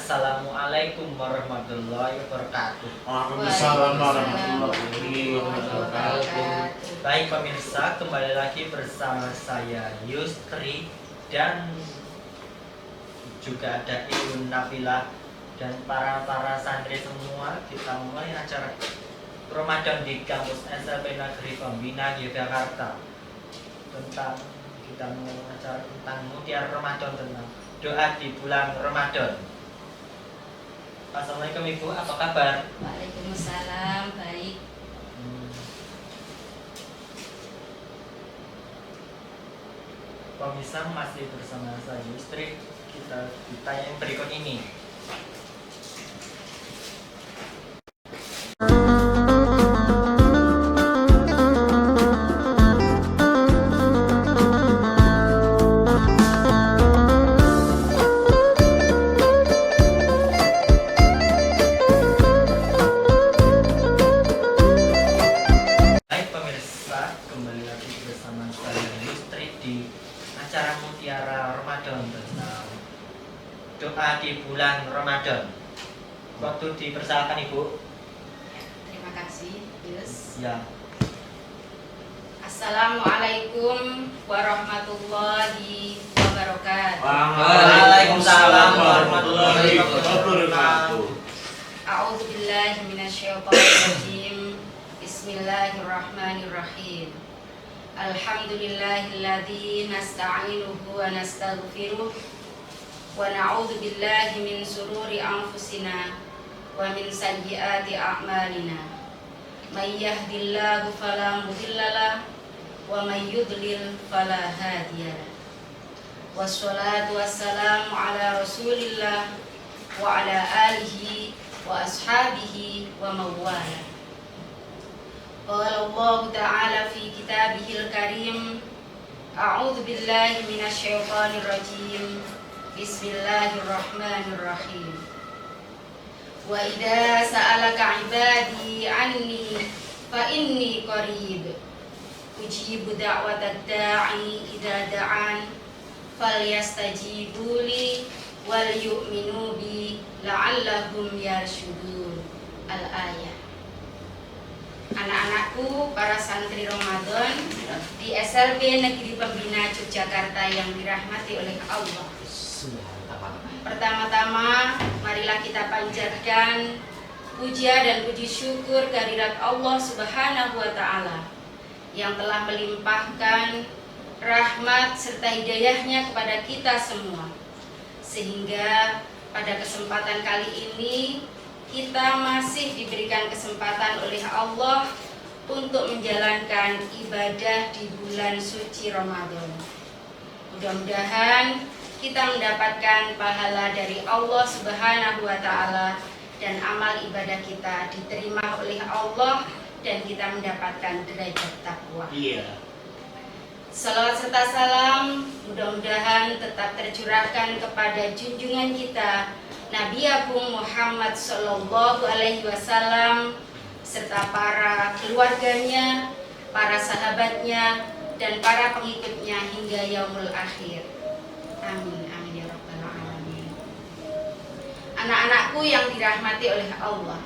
Assalamualaikum warahmatullahi wabarakatuh. Waalaikumsalam warahmatullahi wabarakatuh. Baik pemirsa, kembali lagi bersama saya Yustri dan juga ada Ibu Nabila dan para santri semua. Kita mulai acara Ramadan di kampus SMP Negeri Pembina Yogyakarta. Kita mulai acara tentang mutiara Ramadan, tentang doa di bulan Ramadan. Assalamualaikum Ibu, apa kabar? Waalaikumsalam, baik. Pemirsa, masih bersama saya Yustri. Kita ditanya yang berikut ini. Acara Mutiara Ramadan tentang doa di bulan Ramadan. Waktu dipersilakan Ibu. Terima kasih, Yus. Ya. Assalamualaikum warahmatullahi wabarakatuh. Waalaikumsalam warahmatullahi wabarakatuh. A'udzubillahi minasyaitonirrajim. Bismillahirrahmanirrahim. Alhamdulillahilladzi nasta'inuhu wa nastaghfiruh wa na'udzu billahi min sururi anfusina wa min sayyiati a'malina. May yahdihillahu fala mudhillalah wa may yudlil fala hadiyalah. Wassalatu wassalamu ala Rasulillah wa ala alihi wa ashabihi wa mawala. Qala Allah Ta'ala fi kitabihil karim. A'udzu billahi minasyaitonir rajim. Bismillahirrahmanirrahim. Wa idza sa'alaka 'ibadi 'anni fa inni qarib. Ujibu da'watad da'i idza da'an. Falyastajibu li wal yu'minu bi la'allahum yarshudun. Al-ayah. Anak-anakku, para santri Ramadan di SLB Negeri Pembina Yogyakarta yang dirahmati oleh Allah. Pertama-tama, marilah kita panjatkan puja dan puji syukur kehadirat Allah Subhanahu wa Ta'ala yang telah melimpahkan rahmat serta hidayahnya kepada kita semua, sehingga pada kesempatan kali ini kita masih diberikan kesempatan oleh Allah untuk menjalankan ibadah di bulan suci Ramadan. Mudah-mudahan kita mendapatkan pahala dari Allah Subhanahu wa Ta'ala dan amal ibadah kita diterima oleh Allah dan kita mendapatkan derajat takwa. Salawat serta salam mudah-mudahan tetap tercurahkan kepada junjungan kita Nabi Agung Muhammad Sallallahu Alaihi Wasallam serta para keluarganya, para sahabatnya, dan para pengikutnya hingga yaumul akhir. Amin, amin ya rabbal alamin. Anak-anakku yang dirahmati oleh Allah,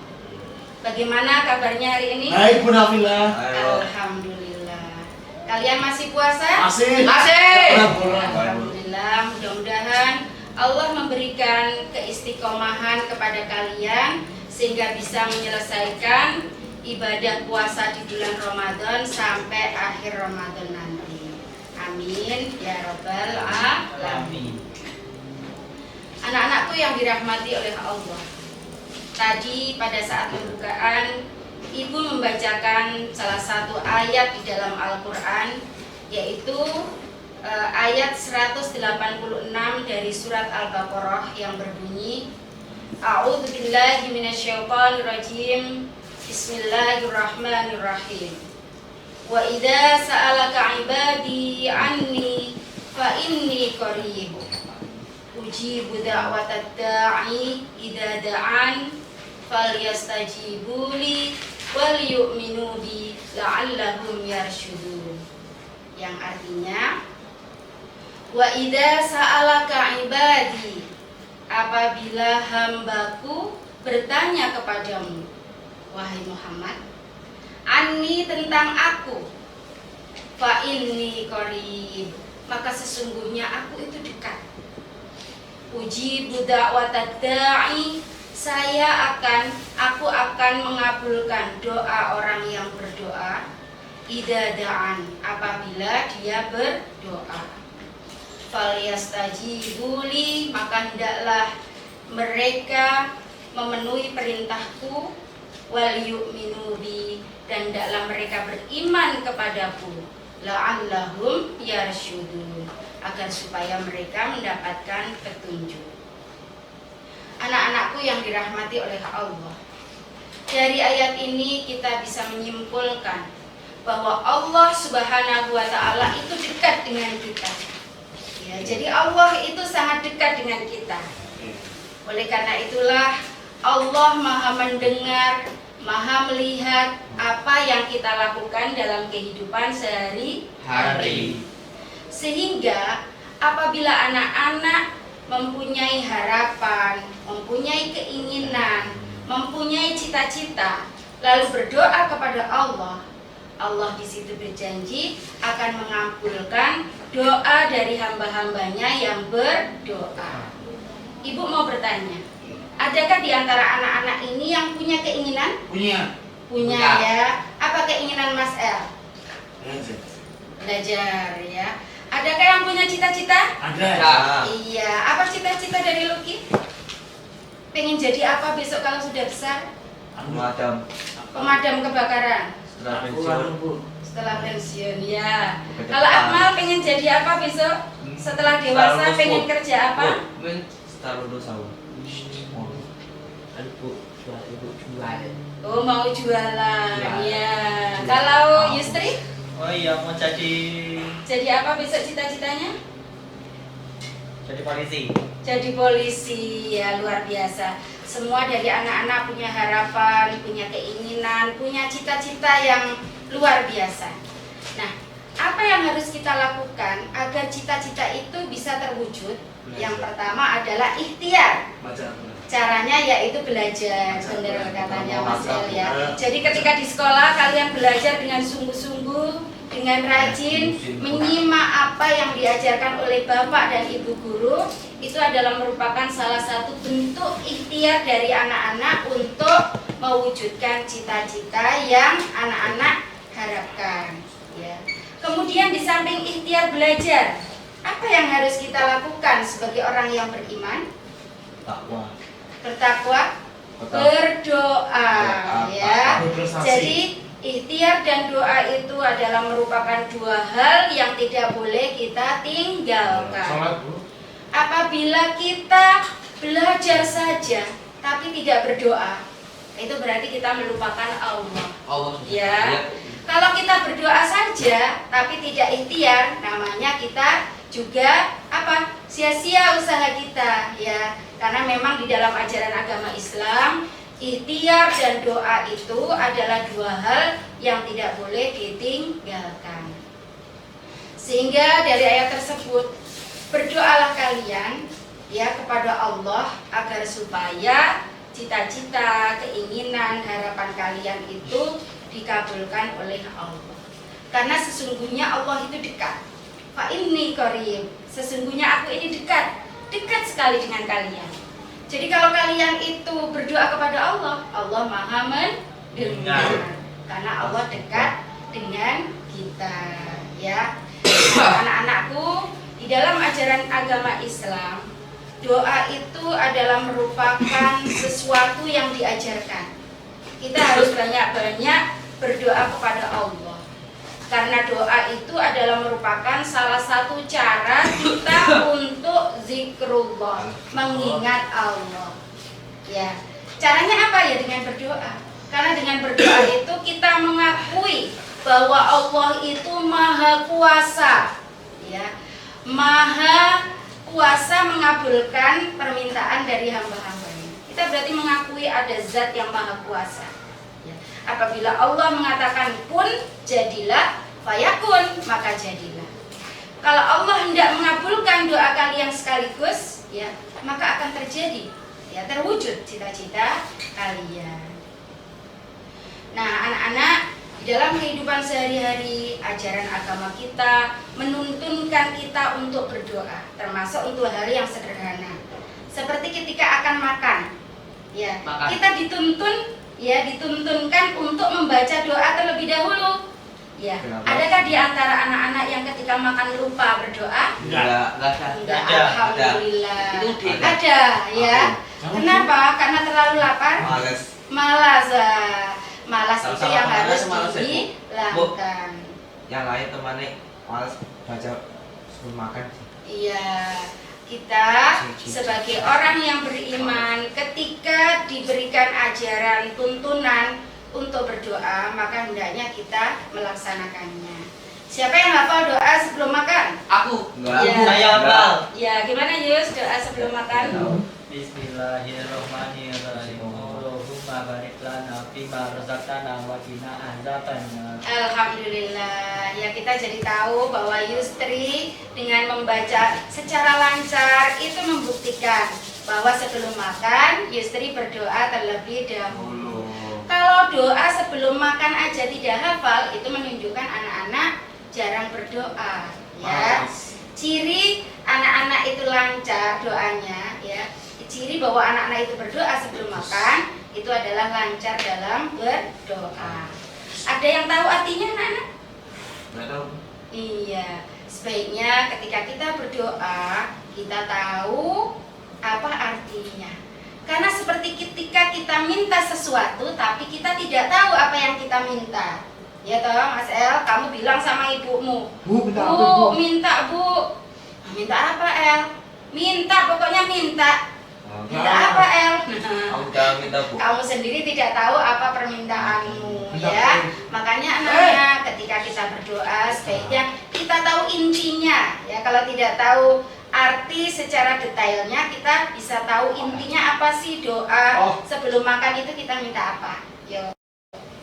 bagaimana kabarnya hari ini? Baik, Bu Nabila. Alhamdulillah. Kalian masih puasa? Masih. Alhamdulillah. Mudah-mudahan Allah memberikan keistiqomahan kepada kalian sehingga bisa menyelesaikan ibadah puasa di bulan Ramadan sampai akhir Ramadan nanti. Amin ya rabbal alamin. Anak-anakku yang dirahmati oleh Allah, tadi pada saat pembukaan Ibu membacakan salah satu ayat di dalam Al-Quran, yaitu ayat 186 dari surat Al-Baqarah yang berbunyi, A'udzu billahi minasyaitonir rajim. Bismillahirrahmanirrahim. Wa idza sa'alaka 'ibadi 'anni fa inni qarib. Ujibu da'watad da'i idza da'an falyastajibu li wal yu'minu bi la'allahum yarshudun. Yang artinya, wa idza sa'alaka ibadi apabila hambaku bertanya kepadamu, wahai Muhammad, anni tentang aku, fa inni qarib, maka sesungguhnya aku itu dekat. Ujibu da'watad da'i, aku akan mengabulkan doa orang yang berdoa, idza da'an, apabila dia berdoa. Falyastajibu li, maka hendaklah mereka memenuhi perintahku, wal yu'minu bi, dan hendaklah mereka beriman kepadaku, la'allahum yarsyudun, agar supaya mereka mendapatkan petunjuk. Anak-anakku yang dirahmati oleh Allah, dari ayat ini kita bisa menyimpulkan bahwa Allah Subhanahu wa Ta'ala itu dekat dengan kita. Ya, jadi Allah itu sangat dekat dengan kita. Oleh karena itulah Allah Maha mendengar, Maha melihat apa yang kita lakukan dalam kehidupan sehari-hari. Sehingga apabila anak-anak mempunyai harapan, mempunyai keinginan, mempunyai cita-cita, lalu berdoa kepada Allah, Allah di situ berjanji akan mengabulkan doa dari hamba-hambanya yang berdoa. Ibu mau bertanya, adakah di antara anak-anak ini yang punya keinginan? Punya ya. Apa keinginan Mas El? Belajar ya. Adakah yang punya cita-cita? Ada. Iya. Apa cita-cita dari Luki? Pengen jadi apa besok kalau sudah besar? Pemadam kebakaran. Setelah pensiun ya. Kalau Akmal pengen jadi apa besok? Setelah dewasa pengen kerja apa? Oh, mau jualan ya. Kalau Yustri? Oh iya, mau Jadi apa besok cita-citanya? jadi polisi. Jadi polisi ya, luar biasa. Semua dari anak-anak punya harapan, punya keinginan, punya cita-cita yang luar biasa. Nah, apa yang harus kita lakukan agar cita-cita itu bisa terwujud? Yang pertama adalah ikhtiar. Caranya yaitu belajar, benar katanya Mas El ya. Jadi ketika di sekolah kalian belajar dengan sungguh-sungguh, dengan rajin, menyimak apa yang diajarkan oleh Bapak dan Ibu guru, itu adalah merupakan salah satu bentuk ikhtiar dari anak-anak untuk mewujudkan cita-cita yang anak-anak harapkan ya. Kemudian di samping ikhtiar belajar, apa yang harus kita lakukan sebagai orang yang beriman? Bertakwa, berdoa ya. Jadi ikhtiar dan doa itu adalah merupakan dua hal yang tidak boleh kita tinggalkan. Apabila kita belajar saja tapi tidak berdoa, itu berarti kita melupakan Allah. Ya. Kalau kita berdoa saja tapi tidak ikhtiar, namanya kita juga apa? Sia-sia usaha kita ya. Karena memang di dalam ajaran agama Islam, ikhtiar dan doa itu adalah dua hal yang tidak boleh ditinggalkan. Sehingga dari ayat tersebut, berdoalah kalian ya kepada Allah agar supaya cita-cita, keinginan, harapan kalian itu dikabulkan oleh Allah. Karena sesungguhnya Allah itu dekat. Fa inni qarib, sesungguhnya aku ini dekat sekali dengan kalian. Jadi kalau kalian itu berdoa kepada Allah, Allah Maha mendengar. Karena Allah dekat dengan kita, ya. Anak-anakku, di dalam ajaran agama Islam, doa itu adalah merupakan sesuatu yang diajarkan. Kita harus banyak-banyak berdoa kepada Allah. Karena doa itu adalah merupakan salah satu cara kita untuk zikrullah, mengingat Allah. Ya, caranya apa ya? Dengan berdoa. Karena dengan berdoa itu kita mengakui bahwa Allah itu maha kuasa, ya, maha kuasa mengabulkan permintaan dari hamba-hambanya. Kita berarti mengakui ada zat yang maha kuasa. Ya. Apabila Allah mengatakan kun, jadilah, fayakun, maka jadilah. Kalau Allah hendak mengabulkan doa kalian sekaligus, ya, maka akan terjadi ya, terwujud cita-cita kalian. Nah, anak-anak, di dalam kehidupan sehari-hari, ajaran agama kita menuntunkan kita untuk berdoa, termasuk untuk hal yang sederhana. Seperti ketika akan makan, ya, kita dituntunkan untuk membaca doa terlebih dahulu. Ya, adakah di antara anak-anak yang ketika makan lupa berdoa? Enggak. Enggak, Ada. alhamdulillah. Itu Ada, ya. Kenapa? Karena terlalu lapar. Malas. Malas itu Sama-sama yang malas, harus malas ya, Bu? dihilangkan. Yang lain temannya malas baca sebelum makan. Iya, kita sebagai orang yang beriman, ketika diberikan ajaran tuntunan untuk berdoa, maka hendaknya kita melaksanakannya. Siapa yang hafal doa sebelum makan? Aku enggak. Ya. Saya hafal. Ya, gimana Yus doa sebelum makan? Bismillahirrahmanirrahim. Allahumma barik lana fima razaqtana wa qina adzabannar. Alhamdulillah, ya kita jadi tahu bahwa Yustri dengan membaca secara lancar itu membuktikan bahwa sebelum makan Yustri berdoa terlebih dahulu. Kalau doa sebelum makan aja tidak hafal, itu menunjukkan anak-anak jarang berdoa, ya. Ciri anak-anak itu lancar doanya, ya. Ciri bahwa anak-anak itu berdoa sebelum makan itu adalah lancar dalam berdoa. Ada yang tahu artinya anak-anak? Enggak tahu. Iya, sebaiknya ketika kita berdoa kita tahu apa artinya. Karena seperti ketika kita minta sesuatu tapi kita tidak tahu apa yang kita minta. Ya toh, Mas El, kamu bilang sama ibumu, Bu, minta apa, Bu? minta Bu. Minta apa El? Minta, pokoknya minta. Minta apa El? Aku jangan minta, Bu. Kamu sendiri tidak tahu apa permintaanmu, Minta ya. apa? Makanya anak-anak ketika kita berdoa sebaiknya kita tahu intinya, ya. Kalau tidak tahu arti secara detailnya, kita bisa tahu intinya apa sih doa sebelum makan itu kita minta apa. Yuk,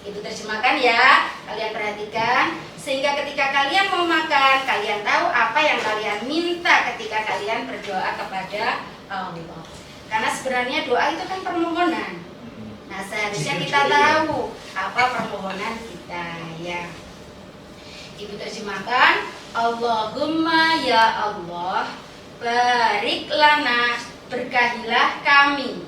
Ibu terjemahkan ya, kalian perhatikan sehingga ketika kalian mau makan, kalian tahu apa yang kalian minta ketika kalian berdoa kepada Allah. Karena sebenarnya doa itu kan permohonan. Nah, seharusnya kita tahu apa permohonan kita, ya. Ibu terjemahkan, Allahumma ya Allah, barik lana, berkahilah kami,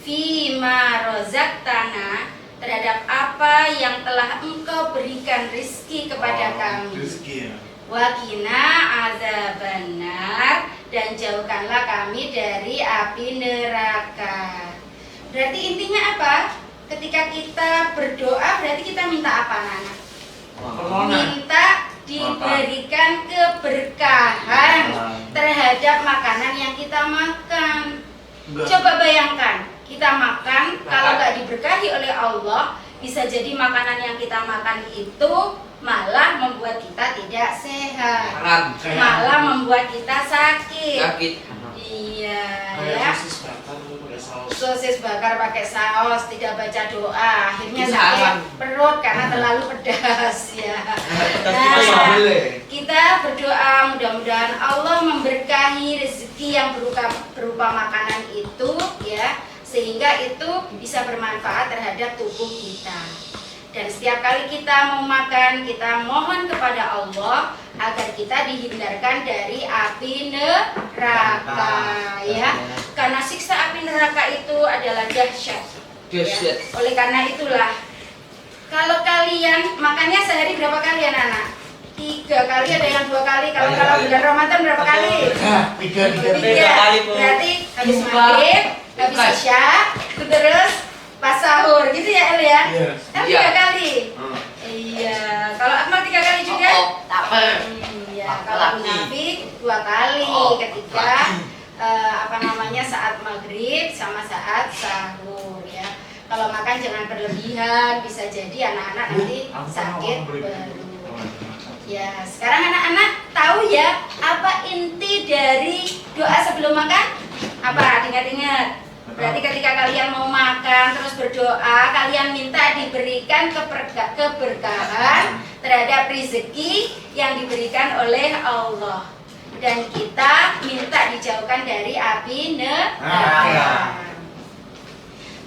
fima rozaqtana, terhadap apa yang telah Engkau berikan rizki kepada kami. Rezeki ya. Wakina azabannar, dan jauhkanlah kami dari api neraka. Berarti intinya apa? Ketika kita berdoa berarti kita minta apa, Nana? Minta diberikan keberkahan terhadap makanan yang kita makan. Coba bayangkan, kita makan, kalau nggak diberkahi oleh Allah, bisa jadi makanan yang kita makan itu malah membuat kita tidak sehat, malah membuat kita sakit. Iya, ya. Sosis bakar pakai saus, tidak baca doa, akhirnya sakit perut karena terlalu pedas, ya. Nah, kita berdoa mudah-mudahan Allah memberkahi rezeki yang berupa makanan itu, ya, sehingga itu bisa bermanfaat terhadap tubuh kita. Dan setiap kali kita mau makan, kita mohon kepada Allah agar kita dihindarkan dari api neraka, ya. Karena siksa api neraka itu adalah dahsyat. Ya. Oleh karena itulah, kalau kalian makannya sehari berapa kali anak-anak? 3 kali, ada yang 2 kali. Kalau bulan Ramadan berapa kali? 3 kali, Bu. Berarti habis maghrib, habis isya, terus pas sahur, gitu ya El ya? Iya. Tapi 3 kali. Iya. Kalau Akmal 3 kali juga? Iya. Kalau Munafik 2 kali ketika saat maghrib sama saat sahur, ya. Kalau makan jangan berlebihan, bisa jadi anak-anak nanti sakit baru. Ya, sekarang anak-anak tahu ya apa inti dari doa sebelum makan? Apa? Ingat-ingat. Berarti ketika kalian mau makan terus berdoa, kalian minta diberikan keberkahan terhadap rezeki yang diberikan oleh Allah. dan kita minta dijauhkan dari api neraka.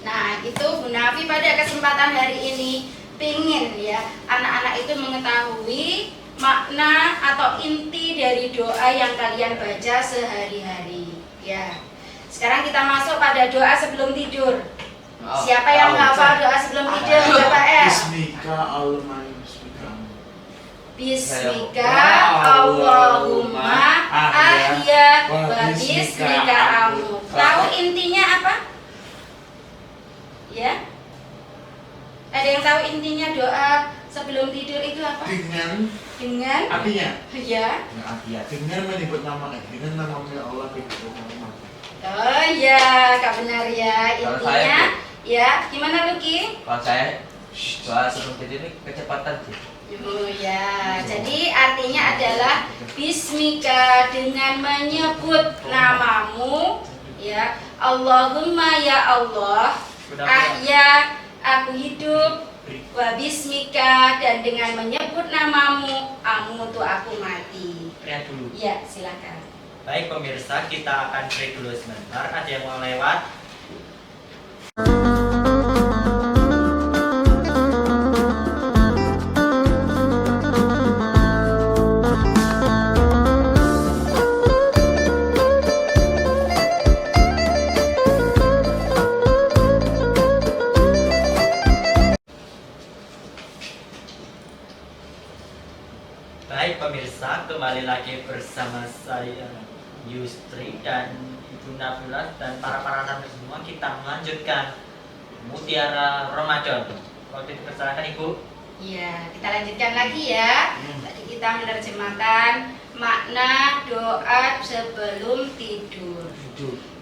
Nah, itu Bu Nafi pada kesempatan hari ini pingin ya anak-anak itu mengetahui makna atau inti dari doa yang kalian baca sehari-hari ya. Sekarang kita masuk pada doa sebelum tidur. Siapa yang hafal doa sebelum tidur? Bapak R. Bismika Allahumma bismika. Bismika Allahumma ahya wa bismika amut. Tahu intinya apa? Ya? Ada yang tahu intinya doa sebelum tidur itu apa? Dengan Artinya? ya. Artinya dengan menyebut nama Allah menyebut nama. Oh iya, Kak benar ya. Kalau Intinya saya, ya, gimana Luki? Kalau saya doa sebelum tidur ini kecepatan sih. Oh ya, jadi artinya adalah Bismika, dengan menyebut namamu ya. Allahumma ya Allah, ahya aku hidup, wa bismika, dan dengan menyebut namamu amutu aku mati. Lihat dulu. Ya, silakan. Baik pemirsa, kita akan break dulu sebentar. Ada yang mau lewat? Baik pemirsa, kembali lagi bersama saya Yustri dan Ibu Nabila dan para narasumber semua. Kita melanjutkan Mutiara Ramadan. Waktu dipersilakan Ibu. Ya, kita lanjutkan lagi ya. Tadi kita menerjemahkan makna doa sebelum tidur.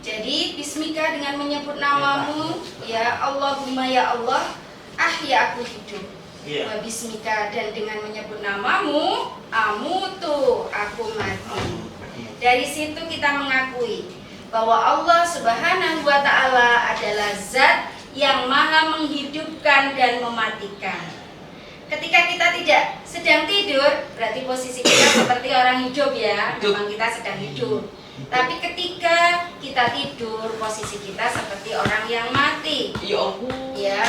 Jadi Bismika, dengan menyebut namamu ya Allahumma ya Allah, ahya aku hidup. Wa bismika, dan dengan menyebut namamu amutu aku mati. Dari situ kita mengakui bahwa Allah Subhanahu wa Ta'ala adalah zat yang maha menghidupkan dan mematikan. Ketika kita tidak sedang tidur, berarti posisi kita seperti orang hidup ya, memang kita sedang hidup. Tapi ketika kita tidur, posisi kita seperti orang yang mati. Ya,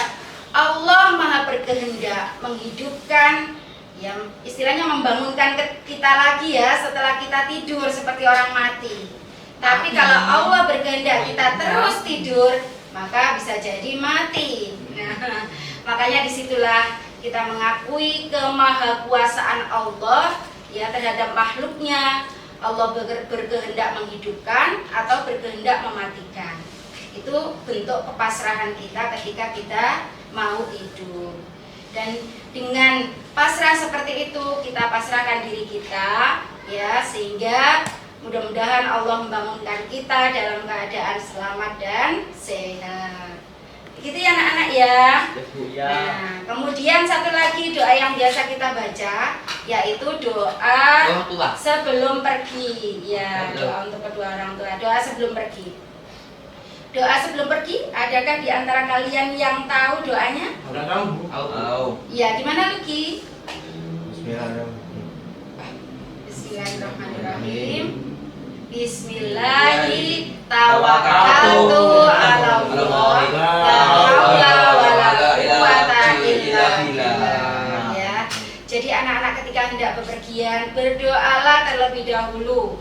Allah maha berkehendak menghidupkan, ya istilahnya membangunkan kita lagi ya setelah kita tidur seperti orang mati. Tapi kalau Allah berkehendak kita terus tidur, maka bisa jadi mati. Nah, makanya disitulah kita mengakui kemahakuasaan Allah ya terhadap makhluknya. Allah berkehendak menghidupkan atau berkehendak mematikan. Itu bentuk kepasrahan kita ketika kita mau tidur. Dan dengan pasrah seperti itu kita pasrahkan diri kita ya, sehingga mudah-mudahan Allah membangunkan kita dalam keadaan selamat dan sehat. Begitu ya anak-anak ya. Ya. Nah, kemudian satu lagi doa yang biasa kita baca, yaitu doa sebelum pergi ya, doa untuk kedua orang tua, doa sebelum pergi. Doa sebelum pergi, adakah di antara kalian yang tahu doanya? Ada tahu Bu? Tahu. Ya, gimana Luki? Bismillahirrahmanirrahim. Bismillahirrahmanirrahim. Bismillahi tawakkaltu ala Allah. La haula wala quwata illa billah. Ya. Jadi anak-anak ketika hendak bepergian, berdoalah terlebih dahulu.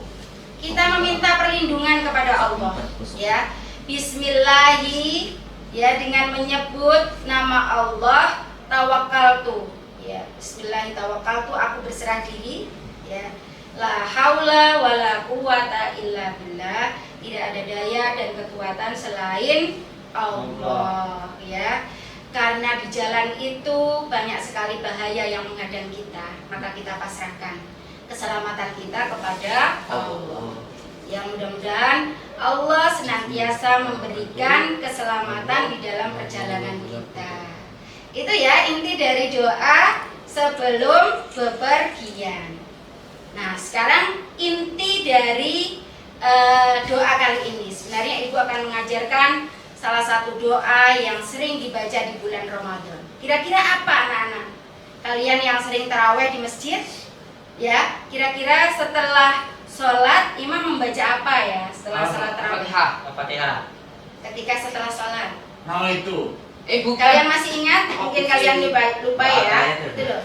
Kita meminta perlindungan kepada Allah, ya. Bismillahi, ya, dengan menyebut nama Allah, tawakkaltu, ya. Bismillahi tawakkaltu, aku berserah diri, ya. La haula wala quwata illa billah, tidak ada daya dan kekuatan selain Allah, ya. Karena di jalan itu banyak sekali bahaya yang menghadang kita, maka kita pasrahkan keselamatan kita kepada Allah. Yang mudah-mudahan Allah senantiasa memberikan keselamatan di dalam perjalanan kita. Itu ya inti dari doa sebelum bepergian. Nah, sekarang inti dari doa kali ini. Sebenarnya Ibu akan mengajarkan salah satu doa yang sering dibaca di bulan Ramadan. Kira-kira apa anak-anak? Kalian yang sering taraweh di masjid, ya, kira-kira setelah sholat imam membaca apa ya setelah sholat tarawih? Al-Fatihah. Al-Fatihah. Ketika setelah sholat. Nah itu. Bukan. Kalian masih ingat? Mungkin kalian lupa ya. Apa Itu loh.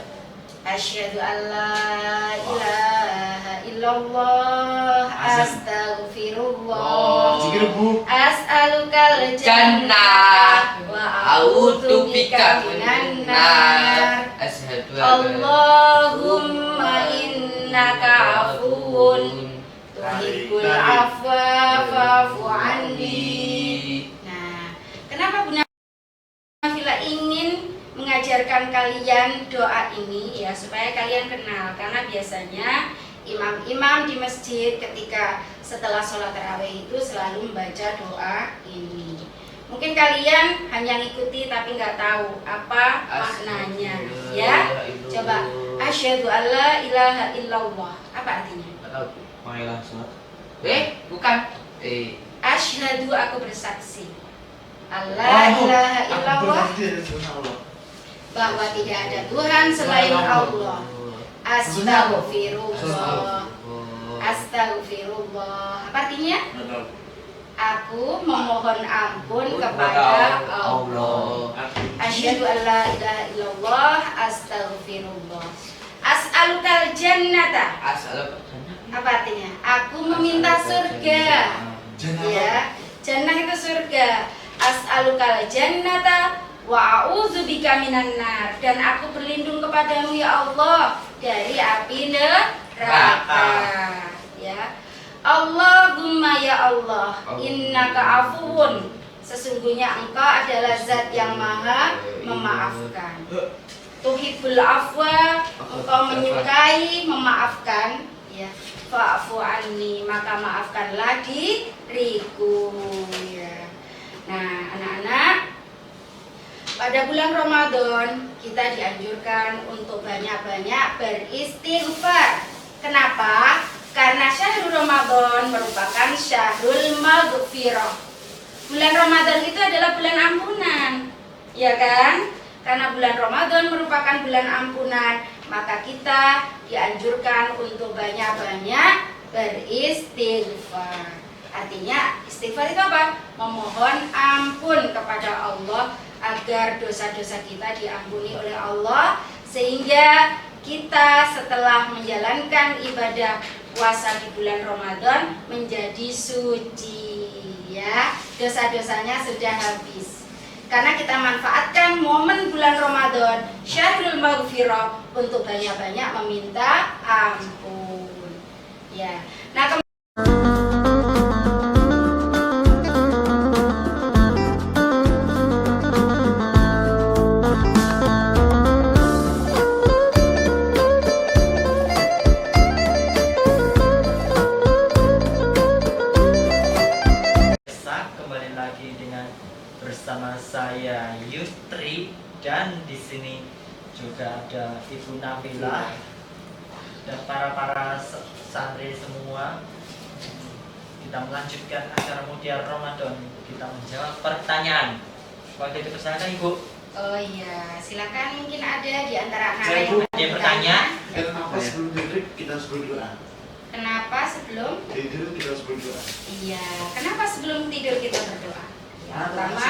Asyhadu alla ilaha illallah astaghfirullah Zikir Bu. as'alukal jannah wa a'udzubika minan nar. Asyhadu Allahumma innaka afuwun tuhibbul afwa fa'fu anni. Nah, kenapa Bunda Nafila ingin mengajarkan kalian doa ini ya supaya kalian kenal, karena biasanya imam-imam di masjid ketika setelah sholat tarawih itu selalu membaca doa ini. Mungkin kalian hanya ngikuti tapi nggak tahu apa maknanya ya. Coba asyhadu alla ilaha illallah, apa artinya? Marilah sholat. Bukan. Asyhadu, aku bersaksi. Allah ilaha illallah, bahwa tidak ada Tuhan selain Allah. Astaghfirullah. Astaghfirullah. Apa artinya? Aku memohon ampun kepada Allah. Asyhadu an la ilaha illallah, astaghfirullah. As'alukal jannata. Apa artinya? Aku meminta surga. Ya, jannah itu surga. As'alukal jannata wa a'udzubika minan nar, dan aku berlindung kepadamu ya Allah dari api neraka. Ya. Allahumma ya Allah, innaka afuwun, sesungguhnya engkau adalah zat yang maha memaafkan. Tuhibbul afwa, engkau menyukai memaafkan, ya. Fa'fu anni, maka maafkanlah diriku, ya. Nah, anak-anak, pada bulan Ramadan kita dianjurkan untuk banyak-banyak beristighfar. Kenapa? Karena syahrul Ramadan merupakan syahrul maghfirah. Bulan Ramadan itu adalah bulan ampunan, ya kan? Karena bulan Ramadan merupakan bulan ampunan, maka kita dianjurkan untuk banyak-banyak beristighfar. Artinya istighfar itu apa? Memohon ampun kepada Allah agar dosa-dosa kita diampuni oleh Allah, sehingga kita setelah menjalankan ibadah puasa di bulan Ramadan menjadi suci, ya. Dosa-dosanya sudah habis. Karena kita manfaatkan momen bulan Ramadan syahrul maghfirah untuk banyak-banyak meminta ampun, ya. Nah, kembali lagi dengan bersama saya Yustri, dan di sini juga ada Ibu Nabila dan para santri semua. Kita melanjutkan acara Mutiara Ramadan. Kita menjawab pertanyaan. Waktu itu kesana Ibu. oh iya, silakan, mungkin ada di antara anak Saya, yang Bu, ada pertanyaan? Kenapa sebelum tidur kita harus berdoa? Kenapa sebelum? Tidur kita harus berdoa. Iya, kenapa sebelum tidur kita berdoa? Yang pertama,